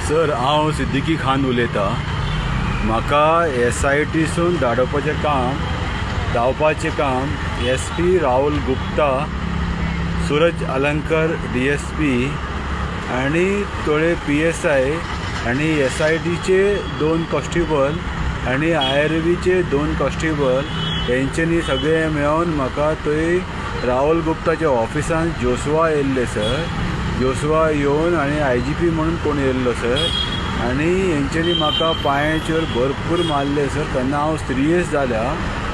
Sir हांव सिद्दीकी खान उलयतां. म्हाका SITसून धांवपाचें काम SP राहुल गुप्ता, सूरज अलंकर DSP आनी थोडे PSI आनी SITचे 2 कॉन्स्टेबल आनी IRBचे 2 कॉन्स्टेबल हेंच्यांनी सगळे मेळोन म्हाका थंय राहुल गुप्ताच्या ऑफिसान जोसवा येयल्ले सर. जोसवा येवन आनी IGP म्हणून कोण येयल्लो सर आनी हेंच्यांनी म्हाका पांयाचेर भरपूर मारले सर. तेन्ना हांव सिरियस जाल्या,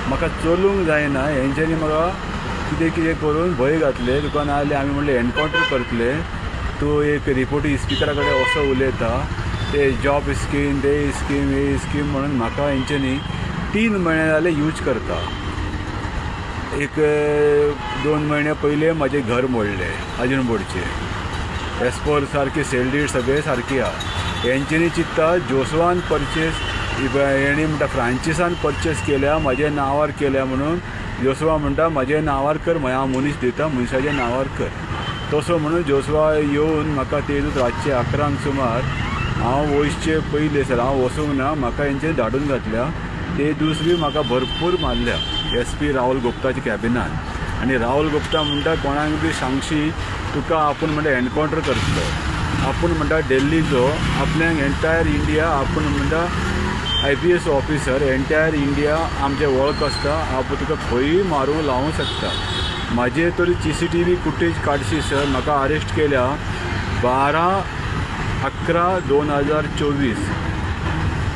म्हाका चलूंक जायना. हेंच्यांनी म्हाका कितें करून भंय घातले. तुका नाजाल्यार आमी म्हणलें एनकावंटर करतले, तूं एक रिपोर्टी स्पिकरा कडेन असो उलयता, ते जॉब स्कीम ते स्कीम हे स्कीम म्हणून म्हाका हेंच्यांनी 3 म्हयने जाले यूज करता. एक 2 म्हयने पयले म्हाजें घर मोडलें अजूनबोडचें. एस्पोर सारकी सेल सगळे सारकी आहा. हेंच्यांनी चित्ता जोसवान परचेस हेणी म्हणटा फ्रांचिसान परचेस केल्या, म्हाज्या नांवार केल्या म्हणून. जोसवा म्हणटा म्हाज्या नांवार कर, हांव मनीस दिता, मनिशाच्या नांवार कर. तसो म्हणून जोसवा येवन म्हाका तेजूच रातचे 11 सुमार, हांव वयचे पयले सर हांव वचूंक ना, म्हाका हेंचे धाडून घातल्या. ते दुसरी म्हाका भरपूर मारल्या SP राहुल गुप्ताच्या कॅबिनान. आनी राहुल गुप्ता म्हणटा कोणाक बी सांगशी तुका आपूण म्हणटा एनकावंटर करतलो. आपूण म्हणटा दिल्लीचो, आपल्याक एंटायर इंडिया आपूण म्हणटा IPS ऑफिसर एंटायर इंडिया आमचें वळख आसता. आपूण तुका खंयी मारूंक लावूंक शकता. म्हाजे तरी CCTV फुटेज काडशी सर. म्हाका अरेस्ट केल्या 12/11/2024.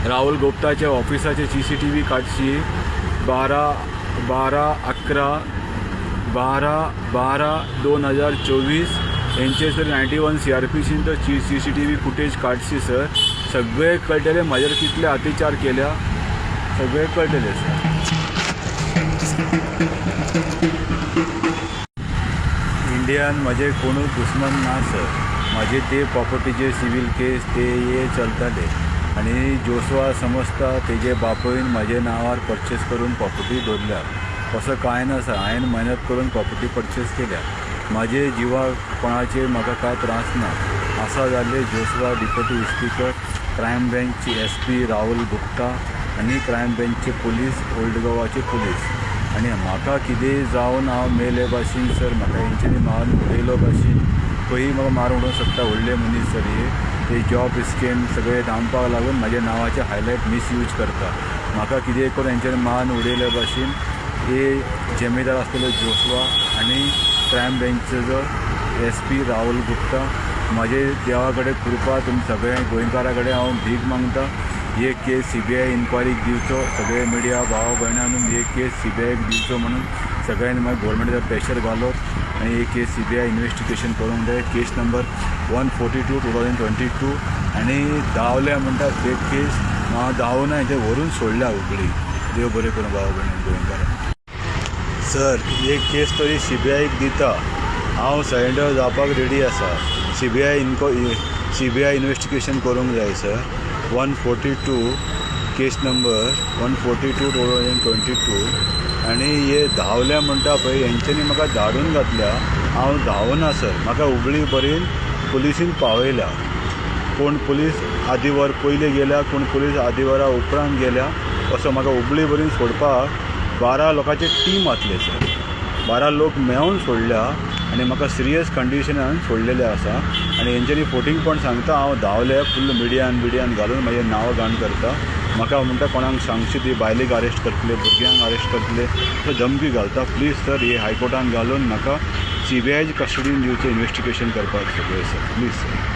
राहुल गुप्ताच्या ऑफिसाचे CCTV काडशी 12/12/2024. हेंचे सर 91 CRPC तो CCTV फुटेज काडशी सर. सगळे कळटले म्हाजेर कितले अत्याचार केल्या, सगळे कळटले सर. इंडियान म्हाजे कोणूच दुश्मन ना सर. म्हाजे ते प्रॉपर्टीचे सिवील केस ते हे चलताले आनी जोसवा समजता तेजे बापून म्हाजे नांवार परचेस करून प्रॉपर्टी दवरल्या. असं कांय ना सर. हांवें मेहनत करून प्रॉपर्टी परचेस केल्या. म्हाजे जिवाक कोणाचेर म्हाका कांय त्रास ना. आसा जाल्ले जोसवा डिप्युटी स्पीकर, क्रायम ब्रँचची SP राहुल गुप्ता आनी क्रायम ब्रँचचे पुलीस, ओल्ड गोवाचे पुलीस. आनी म्हाका कितें जावन हांव मेले भाशेन सर, म्हाका हेंच्यांनी मारून उडयलो भाशेन खंयी म्हाका मारून उडोवंक शकता. व्हडले मनीस सर हे जॉब स्कीम सगळे दामपाक लागून म्हाज्या नांवाचे हायलायट मिसयूज करता. म्हाका कितें करून हेंच्यांनी मारून उडयल्या भाशेन हे जमेदार आसलेलो जोसवा आनी क्रायम ब्रँचचो SP राहुल गुप्ता. म्हाजे देवा कडेन कृपा तुमी सगळे गोंयकारा कडेन हांव भीक मागता. हे केस CBI इन्क्वायरीक दिवचो. सगळे मिडिया भाव भयणांनी हे केस CBIक दिवचो म्हणून सगळ्यांनी मागीर गोवोरमेंटाचेर प्रेशर घालत आनी हे केस CBI इन्वेस्टिगेशन करूंक जाय. केस नंबर 142/2022 आनी धांवल्या म्हणटा फेक केस. हांव धांवना हेचे व्हरून सोडल्या उगडी. देव बरें करूं भाव भयणी गोंयकारांक. सर एक केस तरी CBIक दिता. हांव सरेंडर जावपाक रेडी आसा. CBI इन्वेस्टिगेशन करूंक जाय सर. 142 केस नंबर 142/2022 आनी हे धांवल्या म्हणटा पळय हेंच्यांनी म्हाका धाडून घातल्या. हांव धांवना सर. म्हाका हुबळी बरेन पुलिसीन पावयल्या. कोण पुलीस आदी वर पयले गेल्या, कोण पुलीस आदी वरा उपरांत गेल्या. असो म्हाका हुबळी बरेन सोडपाक 12 लोकांचे टीम आसले सर. 12 लोक मेळून सोडल्या आनी म्हाका सिरियस कंडिशनान सोडलेले आसा. आनी हेंच्यांनी 14 पॉयंट सांगता हांव धांवले फुल्ल मिडियान घालून म्हाजें नांव घाण करता. म्हाका म्हणटा कोणाक सांगची ती बायलेक अरेस्ट करतले, भुरग्यांक अरेस्ट करतले, तो धमकी घालता. प्लीज सर हे हायकोर्टान घालून म्हाका CBIची कस्टडीन दिवचें इन्वेस्टिगेशन करपाक सगळें सर. Please sir.